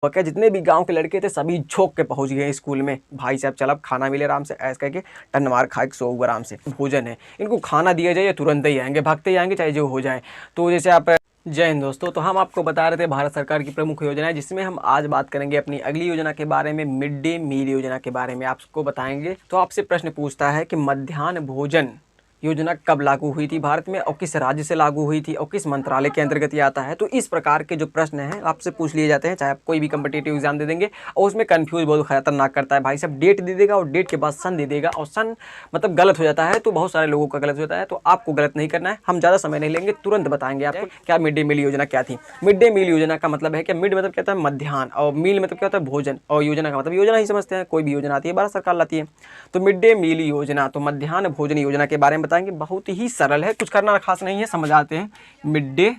क्या जितने भी गांव के लड़के थे सभी झोंक के पहुंच गए स्कूल में। भाई साहब चल अब खाना मिले आराम से, ऐसे करके टन मार खा के सो आराम से। भोजन है, इनको खाना दिया जाए तुरंत ही आएंगे, भागते ही आएंगे चाहे जो हो जाए। तो जैसे आप जय हिंद दोस्तों, तो हम आपको बता रहे थे भारत सरकार की प्रमुख योजनाएं, जिसमें हम आज बात करेंगे अपनी अगली योजना के बारे में, मिड डे मील योजना के बारे में आपको बताएंगे। तो आपसे प्रश्न पूछता है कि मध्याह्न भोजन योजना कब लागू हुई थी भारत में, और किस राज्य से लागू हुई थी, और किस मंत्रालय के अंतर्गत ये आता है। तो इस प्रकार के जो प्रश्न हैं आपसे पूछ लिए जाते हैं, चाहे आप कोई भी कम्पिटिटिव एग्जाम दे देंगे, और उसमें कंफ्यूज बहुत खतरनाक करता है। भाई साहब डेट दे देगा और डेट के बाद सन दे देगा, और सन मतलब गलत हो जाता है, तो बहुत सारे लोगों का गलत हो जाता है। तो आपको गलत नहीं करना है, हम ज़्यादा समय नहीं लेंगे, तुरंत बताएंगे आपको क्या मिड डे मील योजना क्या थी। मिड डे मील योजना का मतलब है कि मिड मतलब क्या होता है मध्याह्न, और मील मतलब क्या होता है भोजन, और योजना का मतलब योजना ही समझते हैं, कोई भी योजना आती है भारत सरकार लाती है। तो मिड डे मील योजना, तो मध्याह्न भोजन योजना के बारे में बताएंगे। बहुत ही सरल है, कुछ करना खास नहीं है, समझ आते हैं। Mid day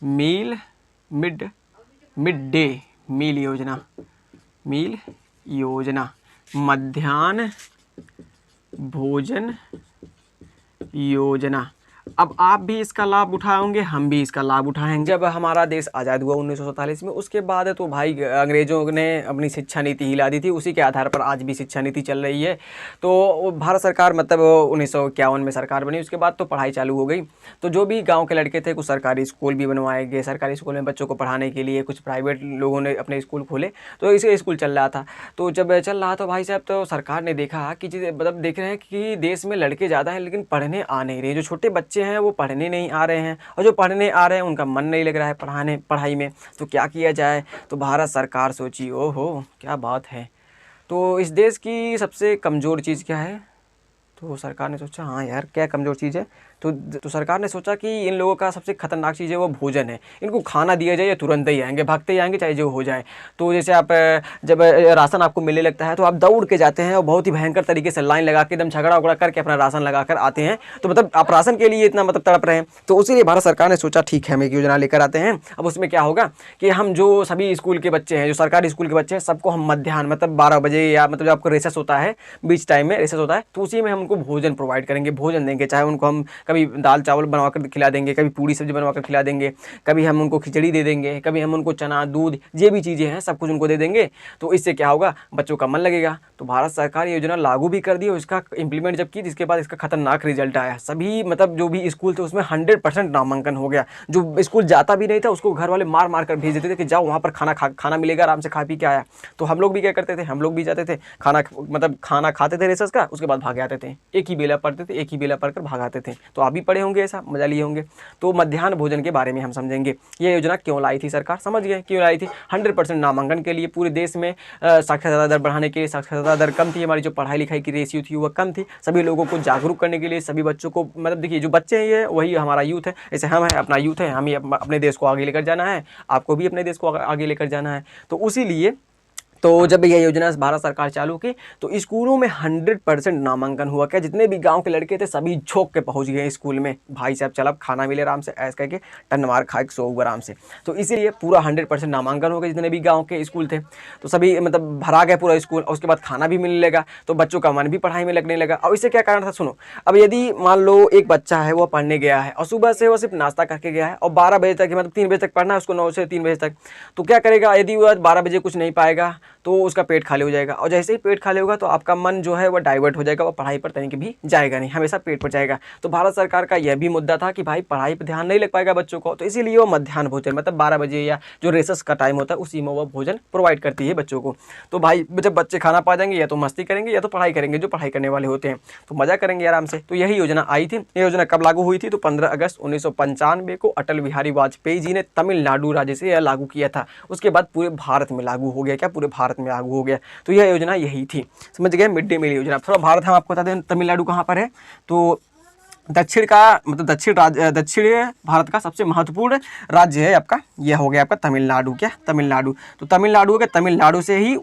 meal, mid day meal योजना, मील योजना, मध्याह्न भोजन योजना। अब आप भी इसका लाभ उठाओगे, हम भी इसका लाभ उठाएंगे। जब हमारा देश आज़ाद हुआ 1947 में, उसके बाद तो भाई अंग्रेज़ों ने अपनी शिक्षा नीति हिला दी थी, उसी के आधार पर आज भी शिक्षा नीति चल रही है। तो भारत सरकार मतलब 1951 में सरकार बनी, उसके बाद तो पढ़ाई चालू हो गई। तो जो भी गाँव के लड़के थे, कुछ सरकारी स्कूल भी बनवाए गए, सरकारी स्कूल में बच्चों को पढ़ाने के लिए, कुछ प्राइवेट लोगों ने अपने स्कूल खोले, तो इसे स्कूल चल रहा था। तो जब चल रहा था भाई साहब, तो सरकार ने देखा कि मतलब देख रहे हैं कि देश में लड़के ज़्यादा हैं लेकिन पढ़ने आ नहीं रहे, जो छोटे बच्चे हैं वो पढ़ने नहीं आ रहे हैं, और जो पढ़ने आ रहे हैं उनका मन नहीं लग रहा है पढ़ाई में। तो क्या किया जाए, तो भारत सरकार सोची, ओहो क्या बात है, तो इस देश की सबसे कमज़ोर चीज़ क्या है। तो सरकार ने सोचा हाँ यार क्या कमज़ोर चीज़ है, तो सरकार ने सोचा कि इन लोगों का सबसे खतरनाक चीज़ है वो भोजन है, इनको खाना दिया जाए तुरंत ही आएंगे, भागते ही आएंगे चाहे जो हो जाए। तो जैसे आप जब राशन आपको मिलने लगता है तो आप दौड़ के जाते हैं और बहुत ही भयंकर तरीके से लाइन लगा के एकदम झगड़ा उगड़ा करके अपना राशन लगा कर आते हैं। तो मतलब आप राशन के लिए इतना मतलब तड़प रहे हैं, तो इसीलिए भारत सरकार ने सोचा ठीक है हम एक योजना लेकर आते हैं। अब उसमें क्या होगा कि हम जो सभी स्कूल के बच्चे हैं, जो सरकारी स्कूल के बच्चे हैं, सबको हम मध्याह्न मतलब 12 बजे या मतलब जो आपको रेसेस होता है, बीच टाइम में रेसेस होता है, तो उसी में हम उनको भोजन प्रोवाइड करेंगे, भोजन देंगे। चाहे उनको हम कभी दाल चावल बनवाकर खिला देंगे, कभी पूड़ी सब्जी बनवाकर खिला देंगे, कभी हम उनको खिचड़ी दे देंगे, कभी हम उनको चना दूध ये भी चीज़ें हैं सब कुछ उनको दे देंगे। तो इससे क्या होगा, बच्चों का मन लगेगा। तो भारत सरकार ये योजना लागू भी कर दी और इसका इंप्लीमेंट जब की, जिसके बाद इसका खतरनाक रिजल्ट आया। सभी मतलब जो भी स्कूल थे उसमें 100% नामांकन हो गया। जो स्कूल जाता भी नहीं था उसको घर वाले मार मार कर भेज देते थे कि जाओ वहाँ पर खाना मिलेगा, आराम से खा पी के आया। तो हम लोग भी क्या करते थे, हम लोग भी जाते थे, खाना खाते थे रेसेस का, उसके बाद भाग आते थे, एक ही बेला पढ़ते थे, एक ही बेला पढ़कर भाग आते थे। तो आप भी पढ़े होंगे, ऐसा मजा लिए होंगे। तो मध्याह्न भोजन के बारे में हम समझेंगे, ये योजना क्यों लाई थी सरकार, समझ गए क्यों लाई थी। 100% नामांकन के लिए, पूरे देश में साक्षरता दर बढ़ाने के लिए। साक्षरता दर कम थी, हमारी जो पढ़ाई लिखाई की रेशियो थी वह कम थी, सभी लोगों को जागरूक करने के लिए, सभी बच्चों को मतलब देखिए जो बच्चे हैं ये वही हमारा यूथ है, जैसे हम हैं अपना यूथ है, हमें अपने देश को आगे लेकर जाना है, आपको भी अपने देश को आगे लेकर जाना है। तो उसी लिए तो जब यह योजना भारत सरकार चालू की तो स्कूलों में 100% नामांकन हुआ। क्या जितने भी गांव के लड़के थे सभी झोंक के पहुंच गए स्कूल में। भाई साहब चल अब खाना मिले आराम से, ऐसे करके टन मार खा के सो आराम से। तो इसीलिए पूरा 100% नामांकन हो गया, जितने भी गाँव के स्कूल थे तो सभी मतलब भरा गया पूरा स्कूल, और उसके बाद खाना भी मिलने लगा, तो बच्चों का मन भी पढ़ाई में लगने लगा। और इससे क्या कारण था सुनो, अब यदि मान लो एक बच्चा है वो पढ़ने गया है और सुबह से वो सिर्फ नाश्ता करके गया है और 12 बजे तक मतलब 3 बजे तक पढ़ना है उसको, 9 से 3 बजे तक, तो क्या करेगा, यदि वह 12 बजे कुछ नहीं पाएगा तो उसका पेट खाली हो जाएगा, और जैसे ही पेट खाली होगा तो आपका मन जो है वो डाइवर्ट हो जाएगा, वो पढ़ाई पर तनिक भी जाएगा नहीं, हमेशा पेट पर जाएगा। तो भारत सरकार का यह भी मुद्दा था कि भाई पढ़ाई पर ध्यान नहीं लग पाएगा बच्चों को, तो इसीलिए वो मध्याह्न भोजन मतलब 12 बजे या जो रेसेस का टाइम होता है उसी में वो भोजन प्रोवाइड करती है बच्चों को। तो भाई जब बच्चे खाना पा जाएंगे या तो मस्ती करेंगे या तो पढ़ाई करेंगे, जो पढ़ाई करने वाले होते हैं तो मजा करेंगे आराम से। तो यही योजना आई थी। ये योजना कब लागू हुई थी, तो 15 अगस्त 1995 को अटल बिहारी वाजपेयी जी ने तमिलनाडु राज्य से यह लागू किया था। उसके बाद पूरे भारत में लागू हो गया। क्या पूरे भारत में लागू हो गया। तो यह योजना यही थी, समझ गए, मिड डे मील योजना। थोड़ा भारत हम आपको बता दें तमिलनाडु कहाँ पर है, तो दक्षिण का मतलब दक्षिण भारत का सबसे महत्वपूर्ण राज्य है आपका, यह हो गया आपका तमिलनाडु। क्या तमिलनाडु, तो तमिलनाडु हो गया, तमिलनाडु से ही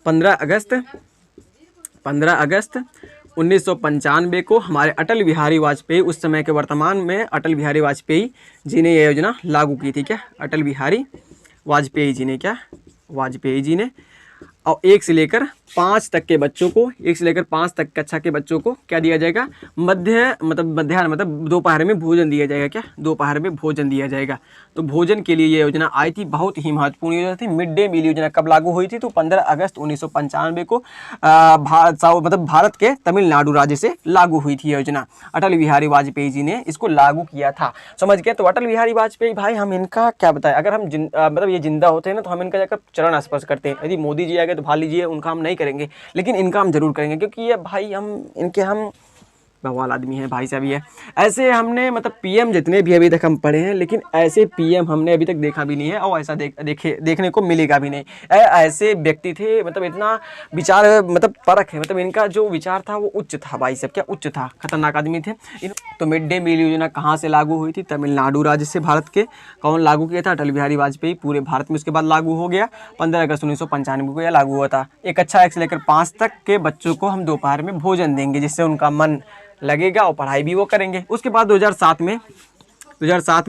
15 अगस्त 1995 को हमारे अटल बिहारी वाजपेयी, उस समय के वर्तमान में अटल बिहारी वाजपेयी जी ने यह योजना लागू की थी। क्या अटल बिहारी वाजपेयी जी ने, क्या वाजपेयी जी ने और 1 से लेकर 5 तक के बच्चों को, 1 से लेकर 5 तक कक्षा के बच्चों को क्या दिया जाएगा, मध्याह्न मतलब दोपहर में भोजन दिया जाएगा। क्या, दोपहर में भोजन दिया जाएगा। तो भोजन के लिए ये योजना आई थी, बहुत ही महत्वपूर्ण योजना थी। मिड डे मील योजना कब लागू हुई थी, तो 15 अगस्त 1995 को भारत के तमिलनाडु राज्य से लागू हुई थी योजना। अटल बिहारी वाजपेयी जी ने इसको लागू किया था, समझ गए। तो अटल बिहारी वाजपेयी भाई, हम इनका क्या बताएं, अगर हम ये जिंदा होते हैं ना, तो हम इनका जाकर चरण स्पर्श करते हैं। यदि मोदी जी आ गए तो भाल लीजिए, उनका हम नहीं करेंगे, लेकिन इनका हम जरूर करेंगे, क्योंकि ये भाई हम बवाल आदमी है भाई साहब। ये ऐसे हमने पीएम जितने भी अभी तक हम पढ़े हैं, लेकिन ऐसे पीएम हमने अभी तक देखा भी नहीं है, और ऐसा देखने को मिलेगा भी नहीं। ऐसे व्यक्ति थे, इतना विचार परख है, इनका जो विचार था वो उच्च था भाई साहब। क्या उच्च था, खतरनाक आदमी थे। तो मिड डे मील योजना कहाँ से लागू हुई थी, तमिलनाडु राज्य से भारत के। कौन लागू किया था, अटल बिहारी वाजपेयी, पूरे भारत में उसके बाद लागू हो गया। 15 अगस्त 1995 को यह लागू हुआ था। एक अच्छा 1 से लेकर 5 तक के बच्चों को हम दोपहर में भोजन देंगे, जिससे उनका मन लगेगा और पढ़ाई भी वो करेंगे। उसके बाद 2007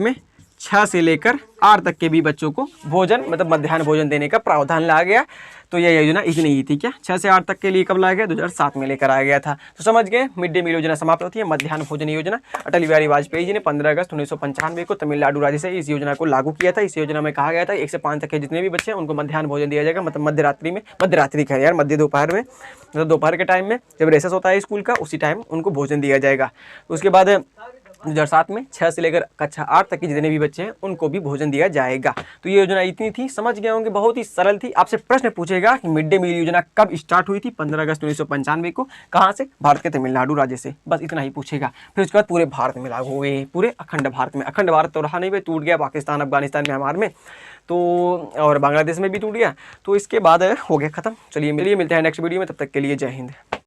में 6 से लेकर 8 तक के भी बच्चों को भोजन मध्याह्न भोजन देने का प्रावधान लाया गया। तो यह योजना इतनी ही थी। क्या, 6 से 8 तक के लिए कब लाया गया, 2007 में लेकर आया गया था। तो समझ गए, मिड डे मील योजना समाप्त होती है। मध्याह्न भोजन योजना, अटल बिहारी वाजपेयी जी ने 15 अगस्त 1995 को तमिलनाडु राज्य से इस योजना को लागू किया था। इस योजना में कहा गया था 1 से 5 तक के जितने भी बच्चे हैं उनको मध्याह्न भोजन दिया जाएगा, मध्य दोपहर में, दोपहर के टाइम में जब रेसेस होता है स्कूल का, उसी टाइम उनको भोजन दिया जाएगा। उसके बाद 2007 में 6 से लेकर कक्षा 8 तक के जितने भी बच्चे हैं उनको भी भोजन दिया जाएगा। तो ये योजना इतनी थी, समझ गए होंगे, बहुत ही सरल थी। आपसे प्रश्न पूछेगा कि मिड डे मील योजना कब स्टार्ट हुई थी, 15 अगस्त 1995 को, कहाँ से, भारत के तमिलनाडु राज्य से, बस इतना ही पूछेगा। फिर उसके बाद पूरे भारत में लागू हुए, पूरे अखंड भारत में। अखंड भारत तो रहा नहीं भाई, टूट गया पाकिस्तान, अफगानिस्तान, म्यांमार में, तो और बांग्लादेश में भी टूट गया। तो इसके बाद हो गया खत्म। चलिए मिलते हैं नेक्स्ट वीडियो में, तब तक के लिए जय हिंद।